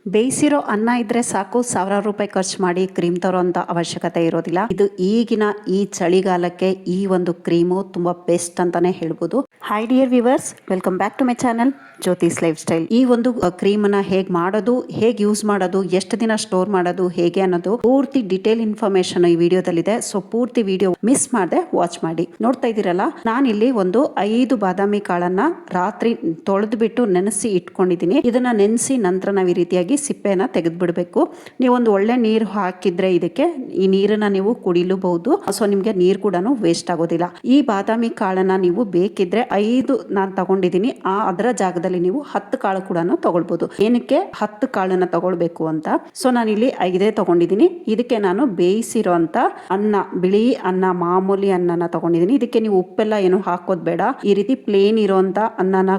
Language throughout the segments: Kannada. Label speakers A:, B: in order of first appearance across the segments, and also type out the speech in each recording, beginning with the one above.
A: ಬೇಯಿಸಿರೋ ಅನ್ನ ಇದ್ರೆ ಸಾಕು, ಸಾವಿರಾರು ರೂಪಾಯಿ ಖರ್ಚು ಮಾಡಿ ಕ್ರೀಮ್ ತರೋಂಥ ಅವಶ್ಯಕತೆ ಇರೋದಿಲ್ಲ. ಇದು ಈಗಿನ ಈ ಚಳಿಗಾಲಕ್ಕೆ ಈ ಒಂದು ಕ್ರೀಮು ತುಂಬಾ ಬೆಸ್ಟ್ ಅಂತಾನೆ ಹೇಳ್ಬೋದು. Hi dear viewers, welcome back to my channel Jyothi's lifestyle. ಈ ಒಂದು ಕ್ರೀಮನ್ನ ಹೇಗೆ ಮಾಡೋದು, ಹೇಗೆ ಯೂಸ್ ಮಾಡೋದು, ಎಷ್ಟು ದಿನ ಸ್ಟೋರ್ ಮಾಡೋದು ಹೇಗೆ ಅನ್ನೋದು ಪೂರ್ತಿ ಡಿಟೇಲ್ ಇನ್ಫಾರ್ಮೇಶನ್ ಈ ವಿಡಿಯೋದಲ್ಲಿದೆ. ಸೊ ಪೂರ್ತಿ ವಿಡಿಯೋ ಮಿಸ್ ಮಾಡದೆ ವಾಚ್ ಮಾಡಿ. ನೋಡ್ತಾ ಇದ್ದೀರಲ್ಲ, ನಾನಿಲ್ಲಿ ಒಂದು 5 ಬಾದಾಮಿ ಕಾಳನ್ನ ರಾತ್ರಿ ತೊಳೆದು ಬಿಟ್ಟು ನೆನೆಸಿ ಇಟ್ಕೊಂಡಿದ್ದೀನಿ. ಇದನ್ನ ನೆನೆಸಿ ನಂತರ ನಾವು ಈ ರೀತಿಯಾಗಿ ಸಿಪ್ಪೆನ ತೆಗೆದು ಬಿಡಬೇಕು. ನೀವೊಂದು ಒಳ್ಳೆ ನೀರು ಹಾಕಿದ್ರೆ ಇದಕ್ಕೆ ಈ ನೀರನ್ನ ನೀವು ಕುಡಿಲೂಬಹುದು. ಸೊ ನಿಮ್ಗೆ ನೀರು ಕೂಡ ವೇಸ್ಟ್ ಆಗೋದಿಲ್ಲ. ಈ ಬಾದಾಮಿ ಕಾಳನ್ನ ನೀವು ಬೇಕಿದ್ರೆ 5 ನಾನು ತಗೊಂಡಿದ್ದೀನಿ. ಅದರ ಜಾಗದಲ್ಲಿ ನೀವು 10 ಕಾಳು ಕೂಡ ತಗೊಳ್ಬಹುದು. ಏನಕ್ಕೆ 10 ಕಾಳನ್ನ ತಗೊಳ್ಬೇಕು ಅಂತ, ಸೊ ನಾನು ಇಲ್ಲಿ 5 ತಗೊಂಡಿದ್ದೀನಿ. ಇದಕ್ಕೆ ನಾನು ಬೇಯಿಸಿರೋ ಅಂತ ಅನ್ನ, ಬಿಳಿ ಅನ್ನ, ಮಾಮೂಲಿ ಅನ್ನನ ತಗೊಂಡಿದ್ದೀನಿ. ಇದಕ್ಕೆ ನೀವು ಉಪ್ಪೆಲ್ಲ ಏನು ಹಾಕೋದ್ ಬೇಡ. ಈ ರೀತಿ ಪ್ಲೇನ್ ಇರೋಂತ ಅನ್ನನ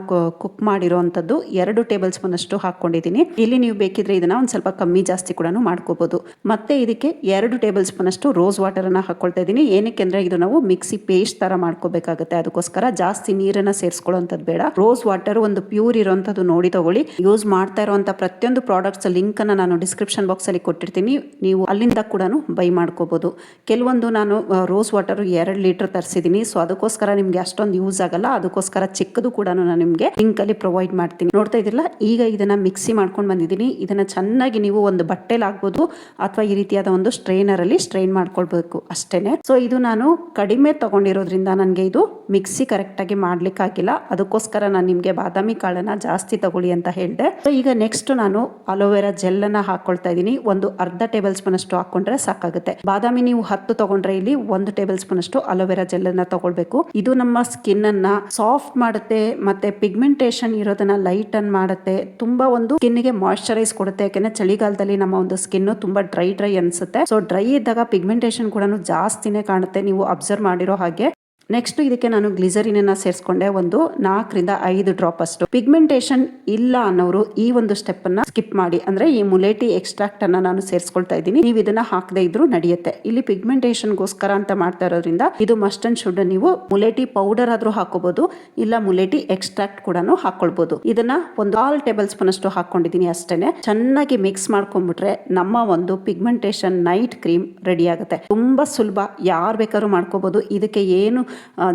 A: ಕುಕ್ ಮಾಡಿರೋಂಥದ್ದು 2 ಟೇಬಲ್ ಸ್ಪೂನ್ ಅಷ್ಟು ಹಾಕೊಂಡಿದ್ದೀನಿ. ಇಲ್ಲಿ ನೀವು ಬೇಕಿದ್ರೆ ಇದನ್ನ ಒಂದ್ ಸ್ವಲ್ಪ ಕಮ್ಮಿ ಜಾಸ್ತಿ ಕೂಡ ಮಾಡ್ಕೋಬಹುದು. ಮತ್ತೆ ಇದಕ್ಕೆ 2 ಟೇಬಲ್ ಸ್ಪೂನ್ ಅಷ್ಟು ರೋಸ್ ವಾಟರ್ ಅನ್ನ ಹಾಕೊಳ್ತಾ ಇದ್ದೀನಿ. ಏನಕ್ಕೆ ಅಂದ್ರೆ ಇದು ನಾವು ಮಿಕ್ಸಿ ಪೇಸ್ಟ್ ತರ ಮಾಡ್ಕೋಬೇಕಾಗುತ್ತೆ. ಅದಕ್ಕೋಸ್ಕರ ಜಾಸ್ತಿ ನೀರನ್ನ ಸೇರಿಸ್ಕೊಳ್ಳೋಂಥದ್ದು ಬೇಡ. ರೋಸ್ ವಾಟರ್ ಒಂದು ಪ್ಯೂರ್ ಇರೋಂಥದ್ದು ನೋಡಿ ತಗೊಳ್ಳಿ. ಯೂಸ್ ಮಾಡ್ತಾ ಇರುವಂತ ಪ್ರತಿಯೊಂದು ಪ್ರಾಡಕ್ಟ್ಸ್ ಲಿಂಕ್ ಅನ್ನ ನಾನು ಡಿಸ್ಕ್ರಿಪ್ಷನ್ ಬಾಕ್ಸ್ ಅಲ್ಲಿ ಕೊಟ್ಟಿರ್ತೀನಿ. ನೀವು ಅಲ್ಲಿಂದ ಕೂಡ ಬೈ ಮಾಡ್ಕೋಬಹುದು. ಕೆಲವೊಂದು ನಾನು ರೋಸ್ ವಾಟರ್ 2 ಲೀಟರ್ ತರಿಸಿದ್ದೀನಿ. ಸೊ ಅದಕ್ಕೋಸ್ಕರ ನಿಮ್ಗೆ ಅಷ್ಟೊಂದು ಯೂಸ್ ಆಗಲ್ಲ. ಅದಕ್ಕೋಸ್ಕರ ಚಿಕ್ಕದು ಕೂಡ ನಾನು ನಿಮ್ಗೆ ಲಿಂಕ್ ಅಲ್ಲಿ ಪ್ರೊವೈಡ್ ಮಾಡ್ತೀನಿ. ನೋಡ್ತಾ ಇದ್ದಿಲ್ಲ, ಈಗ ಇದನ್ನ ಮಿಕ್ಸಿ ಮಾಡ್ಕೊಂಡು ಬಂದಿದ್ದೀನಿ. ಇದನ್ನ ಚೆನ್ನಾಗಿ ನೀವು ಒಂದು ಬಟ್ಟೆಲಿ ಹಾಕ್ಬೋದು ಅಥವಾ ಈ ರೀತಿಯಾದ ಒಂದು ಸ್ಟ್ರೈನರ್ ಅಲ್ಲಿ ಸ್ಟ್ರೈನ್ ಮಾಡ್ಕೊಳ್ಬೇಕು ಅಷ್ಟೇನೆ. ಸೊ ಇದು ನಾನು ಕಡಿಮೆ ತಗೊಂಡಿರೋದ್ರಿಂದ ನನಗೆ ಇದು ಮಿಕ್ಸಿ ಕರೆಕ್ಟ್ ಆಗಿ ಮಾಡ್ಲಿಕ್ಕೆ ಆಗಿಲ್ಲ. ಅದಕ್ಕೋಸ್ಕರ ನಾನು ನಿಮ್ಗೆ ಬಾದಾಮಿ ಕಾಳನ್ನ ಜಾಸ್ತಿ ತಗೊಳ್ಳಿ ಅಂತ ಹೇಳಿದೆ. ಸೊ ಈಗ ನೆಕ್ಸ್ಟ್ ನಾನು ಅಲೋವೆರಾ ಜೆಲ್ ಅನ್ನ ಹಾಕೊಳ್ತಾ ಇದ್ದೀನಿ. ಒಂದು ಅರ್ಧ ಟೇಬಲ್ ಸ್ಪೂನ್ ಅಷ್ಟು ಹಾಕೊಂಡ್ರೆ ಸಾಕಾಗುತ್ತೆ. ಬಾದಾಮಿ ನೀವು 10 ತಗೊಂಡ್ರೆ ಇಲ್ಲಿ 1 ಟೇಬಲ್ ಸ್ಪೂನ್ ಅಷ್ಟು ಅಲೋವೆರಾ ಜೆಲ್ ಅನ್ನ ತಗೊಳ್ಬೇಕು. ಇದು ನಮ್ಮ ಸ್ಕಿನ್ ಅನ್ನ ಸಾಫ್ಟ್ ಮಾಡುತ್ತೆ, ಮತ್ತೆ ಪಿಗ್ಮೆಂಟೇಶನ್ ಇರೋದನ್ನ ಲೈಟ್ ಅನ್ ಮಾಡುತ್ತೆ. ತುಂಬಾ ಒಂದು ಸ್ಕಿನ್ ಗೆ ಮಾಯಿಶ್ಚರೈಸ್ ಕೊಡುತ್ತೆ. ಯಾಕೆಂದ್ರೆ ಚಳಿಗಾಲದಲ್ಲಿ ನಮ್ಮ ಒಂದು ಸ್ಕಿನ್ ತುಂಬಾ ಡ್ರೈ ಅನ್ಸುತ್ತೆ. ಸೊ ಡ್ರೈ ಇದ್ದಾಗ ಪಿಗ್ಮೆಂಟೇಶನ್ ಕೂಡ ಜಾಸ್ತಿನೇ ಕಾಣುತ್ತೆ, ನೀವು ಅಬ್ಸರ್ವ್ ಮಾಡಿರೋ ಹಾಗೆ. ನೆಕ್ಸ್ಟ್ ಇದಕ್ಕೆ ನಾನು ಗ್ಲಿಸರಿನ್ ಅನ್ನ ಸೇರಿಸ್ಕೊಂಡೆ. ಒಂದು 4 ರಿಂದ 5 ಡ್ರಾಪ್ ಅಷ್ಟು. ಪಿಗ್ಮೆಂಟೇಶನ್ ಇಲ್ಲ ಅನ್ನೋರು ಈ ಒಂದು ಸ್ಟೆಪ್ ಅನ್ನ ಸ್ಕಿಪ್ ಮಾಡಿ. ಅಂದ್ರೆ ಈ ಮುಲೇಟಿ ಎಕ್ಸ್ಟ್ರಾಕ್ಟ್ ಅನ್ನ ನಾನು ಸೇರಿಸ್ಕೊಳ್ತಾ ಇದ್ದೀನಿ. ನೀವು ಇದನ್ನ ಹಾಕದೇ ಇದ್ರೂ ನಡೆಯುತ್ತೆ. ಇಲ್ಲಿ ಪಿಗ್ಮೆಂಟೇಶನ್ ಗೋಸ್ಕರ ಅಂತ ಮಾಡ್ತಾ ಇರೋದ್ರಿಂದ ಇದು ಮಸ್ಟ್ ಅಂಡ್ ಶುಡ್. ನೀವು ಮುಲೇಟಿ ಪೌಡರ್ ಆದ್ರೂ ಹಾಕೋಬಹುದು, ಇಲ್ಲ ಮುಲೇಟಿ ಎಕ್ಸ್ಟ್ರಾಕ್ಟ್ ಕೂಡ ಹಾಕೊಳ್ಬಹುದು. ಇದನ್ನ ಒಂದು 1/2 ಟೇಬಲ್ ಸ್ಪೂನ್ ಅಷ್ಟು ಹಾಕೊಂಡಿದ್ದೀನಿ ಅಷ್ಟೇನೆ. ಚೆನ್ನಾಗಿ ಮಿಕ್ಸ್ ಮಾಡ್ಕೊಂಡ್ಬಿಟ್ರೆ ನಮ್ಮ ಒಂದು ಪಿಗ್ಮೆಂಟೇಶನ್ ನೈಟ್ ಕ್ರೀಮ್ ರೆಡಿ ಆಗುತ್ತೆ. ತುಂಬಾ ಸುಲಭ, ಯಾರು ಬೇಕಾದ್ರೂ ಮಾಡ್ಕೋಬಹುದು. ಇದಕ್ಕೆ ಏನು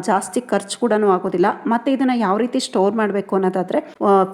A: ಜಾಸ್ತಿ ಖರ್ಚು ಕೂಡ ಆಗೋದಿಲ್ಲ. ಮತ್ತೆ ಇದನ್ನ ಯಾವ ರೀತಿ ಸ್ಟೋರ್ ಮಾಡಬೇಕು ಅನ್ನೋದಾದ್ರೆ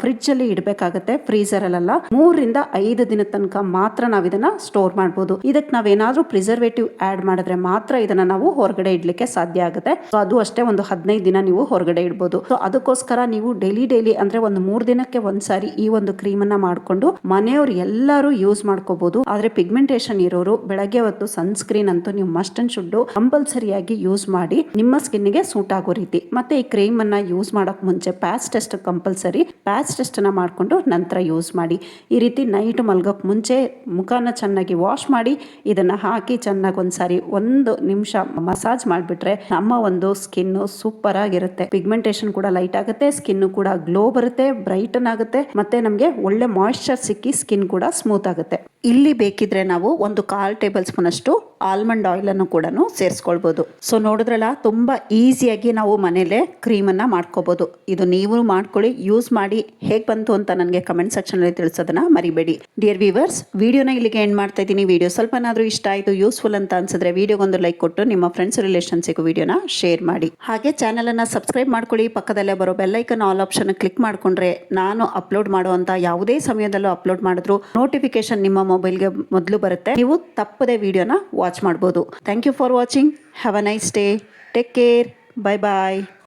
A: ಫ್ರಿಡ್ಜ್ ಅಲ್ಲಿ ಇಡಬೇಕಾಗುತ್ತೆ, ಫ್ರೀಸರ್ ಅಲ್ಲ. 3 ರಿಂದ 5 ದಿನದ ತನಕ ಮಾತ್ರ ನಾವು ಇದನ್ನ ಸ್ಟೋರ್ ಮಾಡಬಹುದು. ಇದಕ್ಕೆ ನಾವೇನಾದ್ರೂ ಪ್ರಿಸರ್ವೇಟಿವ್ ಆಡ್ ಮಾಡಿದ್ರೆ ಮಾತ್ರ ಇದನ್ನ ನಾವು ಹೊರಗಡೆ ಇಡ್ಲಿಕ್ಕೆ ಸಾಧ್ಯ ಆಗುತ್ತೆ. ಸೊ ಅದು ಅಷ್ಟೇ, ಒಂದು 15 ದಿನ ನೀವು ಹೊರಗಡೆ ಇಡಬಹುದು. ಸೊ ಅದಕ್ಕೋಸ್ಕರ ನೀವು ಡೈಲಿ ಅಂದ್ರೆ ಒಂದು 3 ದಿನಕ್ಕೆ ಒಂದ್ಸಾರಿ ಈ ಒಂದು ಕ್ರೀಮ್ ಅನ್ನ ಮಾಡ್ಕೊಂಡು ಮನೆಯವರು ಎಲ್ಲರೂ ಯೂಸ್ ಮಾಡ್ಕೋಬಹುದು. ಆದ್ರೆ ಪಿಗ್ಮೆಂಟೇಶನ್ ಇರೋರು ಬೆಳಗ್ಗೆ ಹೊತ್ತು ಸನ್ಸ್ಕ್ರೀನ್ ಅಂತೂ ನೀವು ಮಸ್ಟ್ ಅಂಡ್ ಶುಡ್ ಕಂಪಲ್ಸರಿಯಾಗಿ ಯೂಸ್ ಮಾಡಿ, ನಿಮ್ಮ ಸ್ಕಿನ್ ಗೆ ಸೂಟ್ ಆಗೋ ರೀತಿ. ಮತ್ತೆ ಈ ಕ್ರೀಮ್ ಅನ್ನ ಯೂಸ್ ಮಾಡಕ್ ಮುಂಚೆ patch test compulsory. Patch test ಅನ್ನ ಮಾಡ್ಕೊಂಡು ನಂತರ ಯೂಸ್ ಮಾಡಿ. ಈ ರೀತಿ ನೈಟ್ ಮಲ್ಗಕ್ ಮುಂಚೆ ಮುಖನ ಚೆನ್ನಾಗಿ ವಾಶ್ ಮಾಡಿ ಇದನ್ನ ಹಾಕಿ ಚೆನ್ನಾಗಿ ಒಂದ್ಸಾರಿ 1 ನಿಮಿಷ ಮಸಾಜ್ ಮಾಡ್ಬಿಟ್ರೆ ನಮ್ಮ ಒಂದು ಸ್ಕಿನ್ ಸೂಪರ್ ಆಗಿರುತ್ತೆ. ಪಿಗ್ಮೆಂಟೇಶನ್ ಕೂಡ ಲೈಟ್ ಆಗುತ್ತೆ, ಸ್ಕಿನ್ ಕೂಡ ಗ್ಲೋ ಬರುತ್ತೆ, ಬ್ರೈಟನ್ ಆಗುತ್ತೆ, ಮತ್ತೆ ನಮ್ಗೆ ಒಳ್ಳೆ ಮಾಯಿಶ್ಚರ್ ಸಿಕ್ಕಿ ಸ್ಕಿನ್ ಕೂಡ ಸ್ಮೂತ್ ಆಗುತ್ತೆ. ಇಲ್ಲಿ ಬೇಕಿದ್ರೆ ನಾವು ಒಂದು 1/4 ಟೇಬಲ್ ಸ್ಪೂನ್ ಅಷ್ಟು ಆಲ್ಮಂಡ್ ಆಯಿಲ್ ಅನ್ನು ಕೂಡ ಸೇರಿಸ್ಕೊಳ್ಬಹುದು. ಸೊ ನೋಡಿದ್ರಲ್ಲ, ತುಂಬಾ ಈಸಿಯಾಗಿ ನಾವು ಮನೇಲೆ ಕ್ರೀಮ್ ಅನ್ನ ಮಾಡ್ಕೋಬಹುದು. ಇದು ನೀವು ಮಾಡ್ಕೊಳ್ಳಿ, ಯೂಸ್ ಮಾಡಿ ಹೇಗ್ ಬಂತು ಅಂತ ನನಗೆ ಕಮೆಂಟ್ ಸೆಕ್ಷನ್ ಅಲ್ಲಿ ತಿಳಿಸೋದನ್ನ ಮರಿಬೇಡಿ. ಡಿಯರ್ ವ್ಯೂವರ್ಸ್, ವಿಡಿಯೋನ ಇಲ್ಲಿಗೆ ಎಂಡ್ ಮಾಡ್ತಾ ಇದ್ದೀನಿ. ವಿಡಿಯೋ ಸ್ವಲ್ಪನಾದ್ರೂ ಇಷ್ಟ ಆಯ್ತು, ಯೂಸ್ಫುಲ್ ಅಂತ ಅನ್ಸಿದ್ರೆ ವಿಡಿಯೋಗೊಂದು ಲೈಕ್ ಕೊಟ್ಟು ನಿಮ್ಮ ಫ್ರೆಂಡ್ಸ್ ರಿಲೇಷನ್ಸ್ಗೂ ವಿಡಿಯೋನ ಶೇರ್ ಮಾಡಿ. ಹಾಗೆ ಚಾನಲ್ ಅನ್ನ ಸಬ್ಸ್ಕ್ರೈಬ್ ಮಾಡ್ಕೊಳ್ಳಿ. ಪಕ್ಕದಲ್ಲೇ ಬರೋ bell icon all option click ಮಾಡ್ಕೊಂಡ್ರೆ ನಾನು ಅಪ್ಲೋಡ್ ಮಾಡುವಂತ ಯಾವುದೇ ಸಮಯದಲ್ಲೂ ಅಪ್ಲೋಡ್ ಮಾಡಿದ್ರು ನೋಟಿಫಿಕೇಶನ್ ನಿಮ್ಮ ಮೊಬೈಲ್ಗೆ ಮೊದಲು ಬರುತ್ತೆ. ನೀವು ತಪ್ಪದೆ ವಿಡಿಯೋನ ವಾಚ್ ಮಾಡಬಹುದು. Thank you for watching. Have a nice day. Take care. Bye bye.